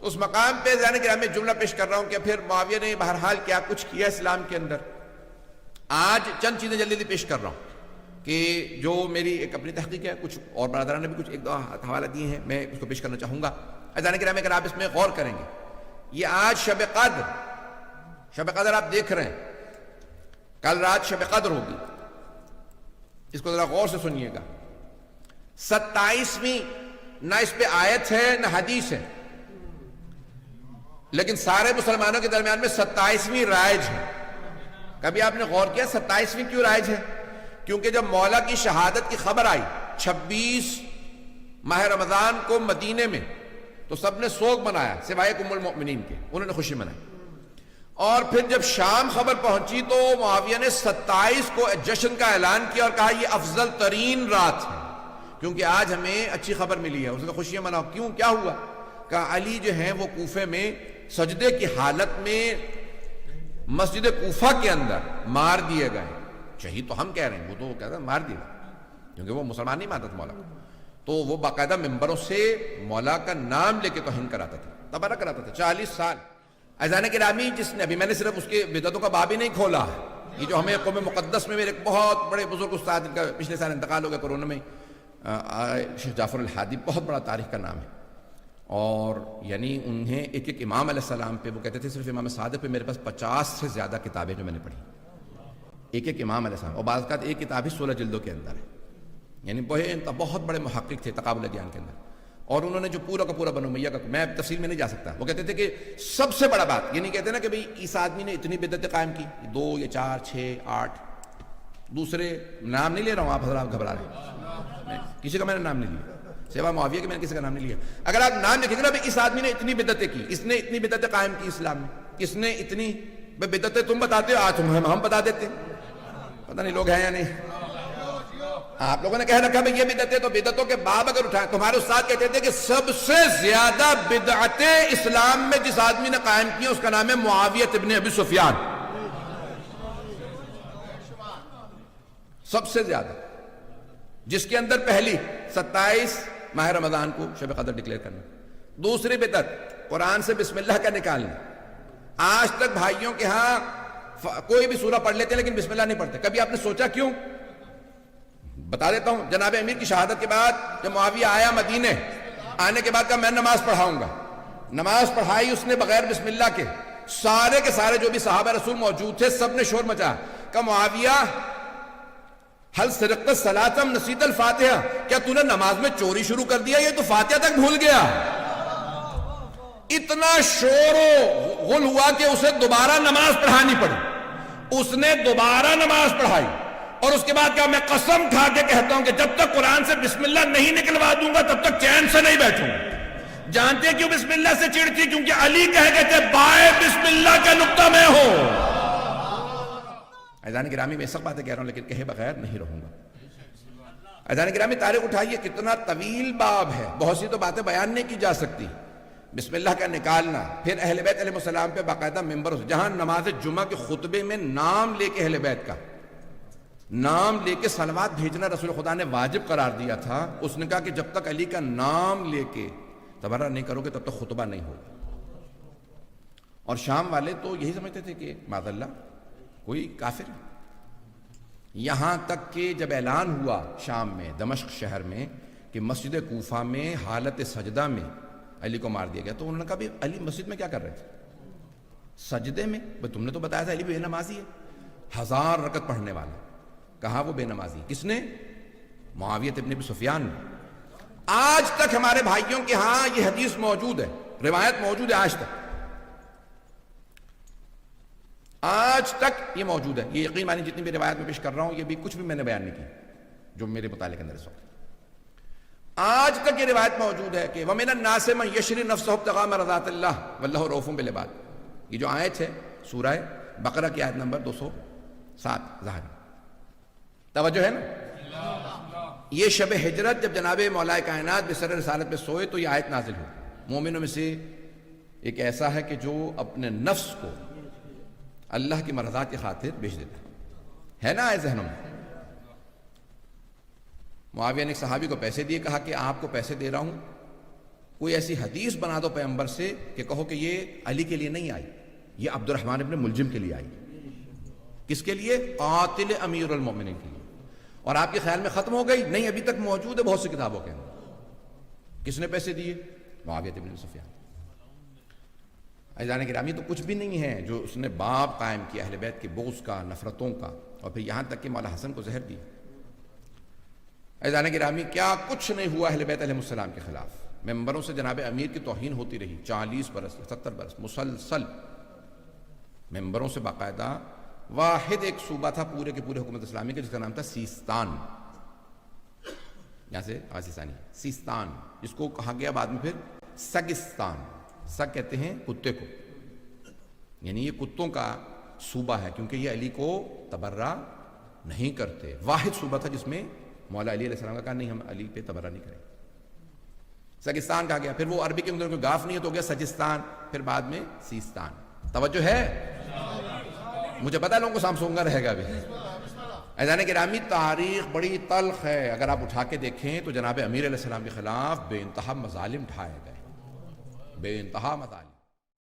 اس مقام پہ ذہن گرامی میں جملہ پیش کر رہا ہوں کہ پھر معاویہ نے بہرحال کیا کچھ کیا اسلام کے اندر. آج چند چیزیں جلدی جلدی پیش کر رہا ہوں کہ جو میری ایک اپنی تحقیق ہے, کچھ اور برادران نے بھی کچھ ایک دو حوالہ دیے ہیں, میں اس کو پیش کرنا چاہوں گا. ذہن گرامی اگر آپ اس میں غور کریں گے, یہ آج شب قدر آپ دیکھ رہے ہیں, کل رات شب قدر ہوگی, اس کو ذرا غور سے سنیے گا. 27ویں نہ اس پہ آیت ہے نہ حدیث ہے, لیکن سارے مسلمانوں کے درمیان میں 27ویں رائج ہے. کبھی آپ نے غور کیا 27ویں کیوں رائج ہے؟ کیونکہ جب مولا کی شہادت کی خبر آئی 26 ماہ رمضان کو مدینے میں, تو سب نے سوگ منایا سوائے ام المؤمنین کے, انہوں نے خوشی منائی. اور پھر جب شام خبر پہنچی تو معاویہ نے 27 کو جشن کا اعلان کیا اور کہا یہ افضل ترین رات ہے, کیونکہ آج ہمیں اچھی خبر ملی ہے. اس کا خوشیاں مناؤ. کیوں, کیا ہوا؟ کہا علی جو ہیں وہ کوفے میں سجدے کی حالت میں مسجد کوفہ کے اندر مار دیے گئے. شہید تو ہم کہہ رہے ہیں, وہ تو کہتا ہے مار دیا, کیونکہ وہ مسلمان نہیں مانتا تھا مولا کو. تو وہ باقاعدہ ممبروں سے مولا کا نام لے کے توہین کراتا تھا, تبرہ کراتا تھا 40 سال. اذان گرامی جس نے, ابھی میں نے صرف اس کے بدعتوں کا باب ہی نہیں کھولا ہے, یہ جو ہمیں قوم مقدس میں میرے ایک بہت بڑے بزرگ استاد, ان کا پچھلے سال انتقال ہو گیا کورونا میں, شیخ جعفر الحادی, بہت بڑا تاریخ کا نام ہے. اور یعنی انہیں ایک ایک امام علیہ السلام پہ, وہ کہتے تھے صرف امام صادق پہ میرے پاس 50 سے زیادہ کتابیں جو میں نے پڑھی, ایک ایک امام علیہ السلام, اور بعض کا ایک کتاب ہی 16 جلدوں کے اندر ہے. یعنی بہت بڑے محقق تھے تقابل ادیان کے اندر. اور انہوں نے جو پورا کا پورا بنو امیہ کا, میں تفصیل میں نہیں جا سکتا, وہ کہتے تھے کہ سب سے بڑا بات, یہ نہیں کہتے نا کہ بھئی اس آدمی نے اتنی بدعتیں قائم کی, 2 یا 4 6 8, دوسرے نام نہیں لے رہا ہوں, آپ حضرات گھبرا رہے ہیں, کسی کا میں نے نام نہیں لیا سوا معاویہ کے, میں نے کسی کا نام نہیں لیا. اگر آپ نام لکھیں گے نا اس آدمی نے اتنی بدعتیں کی, اس نے اتنی بدعتیں قائم کی اسلام میں, اس نے اتنی بدعتیں, تم بتاتے ہو, آج ہم بتا دیتے ہیں, پتہ نہیں لوگ ہیں یا نہیں. آپ لوگوں نے کہہ رکھا بھئی یہ بدعتیں, تو بدعتوں کے باب اگر اٹھائیں, تمہارے استاد کہتے تھے کہ سب سے زیادہ بدعتیں اسلام میں جس آدمی نے قائم کی اس کا نام ہے معاویہ ابن ابی سفیان. سب سے زیادہ, جس کے اندر پہلی 27 ماہ رمضان کو شب قدر ڈکلیئر کرنا. دوسری بدعت قرآن سے بسم اللہ کا نکالنا. آج تک بھائیوں کے ہاں کوئی بھی سورہ پڑھ لیتے لیکن بسم اللہ نہیں پڑھتے. کبھی آپ نے سوچا کیوں؟ بتا دیتا ہوں. جناب امیر کی شہادت کے بعد جب معاویہ آیا مدینے, آنے کے بعد کہا میں نماز پڑھاؤں گا. نماز پڑھائی اس نے بغیر بسم اللہ کے. سارے کے سارے جو بھی صحابہ رسول موجود تھے سب نے شور مچا. کہا معاویہ حل سرقت الصلاۃ نسیت الفاتحہ, کیا تو نے نماز میں چوری شروع کر دیا, یہ تو فاتحہ تک بھول گیا. اتنا شور و غل ہوا کہ اسے دوبارہ نماز پڑھانی پڑی. اس نے دوبارہ نماز پڑھائی اور اس کے بعد کہا میں قسم کھا کے کہتا ہوں کہ جب تک قرآن سے بسم اللہ نہیں نکلوا دوں گا تب تک چین سے نہیں بیٹھوں گا. جانتے ہیں کیوں بسم اللہ سے چڑھتی؟ کیونکہ علی کہہ گئے تھے بائے بسم اللہ کا نقطہ میں ہوں. اذان گرامی میں سب باتیں کہہ رہا ہوں لیکن کہے بغیر نہیں رہوں گا. اذان گرامی تاریخ اٹھائیے, کتنا طویل باب ہے, بہت سی تو باتیں بیان نہیں کی جا سکتی. بسم اللہ کا نکالنا, پھر اہل بیت علیہ السلام پہ باقاعدہ ممبر, جہاں نماز جمعہ کے خطبے میں نام لے کے اہل بیت کا نام لے کے صلوات بھیجنا رسول خدا نے واجب قرار دیا تھا. اس نے کہا کہ جب تک علی کا نام لے کے تبرہ نہیں کرو گے تب تک خطبہ نہیں ہوگا. اور شام والے تو یہی سمجھتے تھے کہ معاذ اللہ کوئی کافر. یہاں تک کہ جب اعلان ہوا شام میں دمشق شہر میں کہ مسجد کوفہ میں حالت سجدہ میں علی کو مار دیا گیا, تو انہوں نے کہا بھی علی مسجد میں کیا کر رہے تھے؟ سجدے میں. تم نے تو بتایا تھا علی بے نمازی ہے, 1000 رکعت پڑھنے والا. کہا وہ بے نمازی. کس نے؟ معاویہ ابن ابی سفیان نے. آج تک ہمارے بھائیوں کے ہاں یہ حدیث موجود ہے, روایت موجود ہے, آج تک یہ موجود ہے. یہ یقین مانی جتنی بھی روایت میں پیش کر رہا ہوں یہ بھی کچھ بھی میں نے بیان نہیں کی جو میرے مطالعے کے اندر اس وقت. آج تک یہ روایت موجود ہے کہ وَمِنَ النَّاسِ مَن يَشْرِي نَفْسَهُ ابْتِغَاءَ مَرْضَاتِ اللَّهِ وَاللَّهُ رَءُوفٌ بِالْعِبَادِ. یہ جو آیت ہے سورہ بقرہ کی آیت نمبر 207 ظاہر. توجہ ہے نا. یہ شب ہجرت جب جناب مولا کائنات بسر رسالت میں سوئے تو یہ آیت نازل ہوئی. مومنوں میں سے ایک ایسا ہے کہ جو اپنے نفس کو اللہ کی مرضات کی خاطر بیچ دیتا ہے نا. آئے ذہنوں میں معاویہ نے ایک صحابی کو پیسے دیے, کہا کہ آپ کو پیسے دے رہا ہوں, کوئی ایسی حدیث بنا دو پیغمبر سے کہ کہو کہ یہ علی کے لیے نہیں آئی، یہ عبد الرحمن ابن ملجم کے لیے آئی۔ کس کے لیے؟ قاتل امیر المومنین کے لیے۔ اور آپ کے خیال میں ختم ہو گئی؟ نہیں، ابھی تک موجود ہے بہت سی کتابوں کے اندر۔ کس نے پیسے دیے؟ معاویہ بن سفیان۔ عزیزان گرامی، تو کچھ بھی نہیں ہے جو اس نے باب قائم کیا اہل بیت کے بغض کا، نفرتوں کا، اور پھر یہاں تک کہ مولا حسن کو زہر دیا۔ عزیزان گرامی، کیا کچھ نہیں ہوا اہل بیت علیہ السلام کے خلاف؟ ممبروں سے جناب امیر کی توہین ہوتی رہی 40 برس 70 برس مسلسل، ممبروں سے باقاعدہ۔ واحد ایک صوبہ تھا پورے کے پورے حکومت اسلامی کا جس کا نام تھا سیستان، یہاں سے آسیستانی سیستان، جس کو کہا گیا بعد میں پھر سگستان۔ سگ کہتے ہیں کتے کو، یعنی یہ کتوں کا صوبہ ہے، کیونکہ یہ علی کو تبرہ نہیں کرتے۔ واحد صوبہ تھا جس میں مولا علی علیہ السلام کا کہا نہیں، ہم علی پہ تبرہ نہیں کریں۔ سگستان کہا گیا، پھر وہ عربی کے اندر کوئی گاف نہیں ہے تو ہو گیا سجستان، پھر بعد میں سیستان۔ توجہ ہے؟ مجھے پتا ہے لوگوں کو سامسونگا رہے گا ابھی۔ عزیزان گرامی، تاریخ بڑی تلخ ہے، اگر آپ اٹھا کے دیکھیں تو جناب امیر علیہ السلام کے خلاف بے انتہا مظالم ڈھائے گئے، بے انتہا مظالم۔